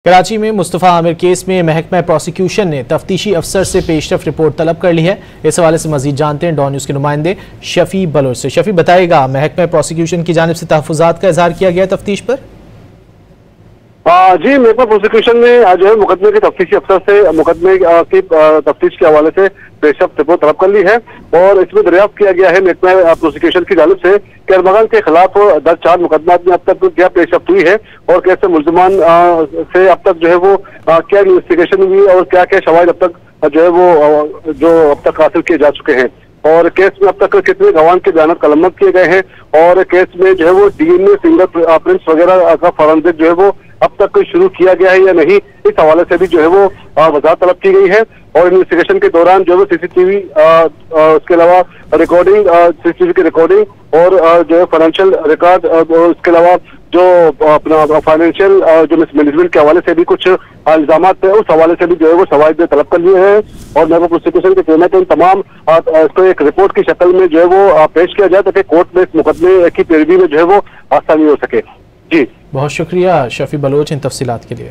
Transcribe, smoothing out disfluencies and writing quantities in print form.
कराची में मुस्तफ़ा आमिर केस में महकमा प्रोसिक्यूशन ने तफ्तीशी अफसर से पेशरफ रिपोर्ट तलब कर ली है। इस हवाले से मजीद जानते हैं डॉन न्यूज़ के नुमाइंदे शफी बलोच से। शफी, बताएगा महकमा प्रोसिक्यूशन की जानिब से तहफ़्फ़ुज़ात का इज़हार किया गया तफ्तीश पर? जी, महकमा प्रोसिक्यूशन ने जो है मुकदमे के तफ्तीशी अफसर से मुकदमे की तफ्तीश के हवाले से पेशरफ रिपोर्ट तलब कर ली है और इसमें दरियाफ्त किया गया है महकमा प्रोसिक्यूशन की जानिब से कि अरमगान के खिलाफ दर्ज 4 मुकदमात में अब तक क्या पेशरफ हुई है और कैसे मुल्ज़िमान से अब तक जो है वो क्या इन्वेस्टिगेशन हुई और क्या क्या शवाहिद अब तक जो है वो जो अब तक हासिल किए जा चुके हैं और केस में अब तक कितने गवाह के बयान कलमबंद किए गए हैं और केस में जो है वो डीएनए फिंगर प्रिंट्स वगैरह का फॉरेंसिक जो है वो अब तक शुरू किया गया है या नहीं, इस हवाले से भी जो है वो वजाहत तलब की गई है। और इन्वेस्टिगेशन के दौरान जो है सीसीटीवी उसके अलावा रिकॉर्डिंग सीसीटीवी की रिकॉर्डिंग और जो है फाइनेंशियल रिकॉर्ड उसके अलावा जो अपना फाइनेंशियल जो मिसमैनेजमेंट के हवाले से भी कुछ इल्जाम थे, उस हवाले से भी जो है वो शवाहिद तलब कर लिए हैं और महकमा प्रोसिक्यूशन के कहना है कि तमाम इसको एक रिपोर्ट की शक्ल में जो है वो पेश किया जाए ताकि कोर्ट में इस मुकदमे की पैरवी में जो है वो आसानी हो सके। जी, बहुत शुक्रिया शफी बलोच इन तफसीलात के लिए।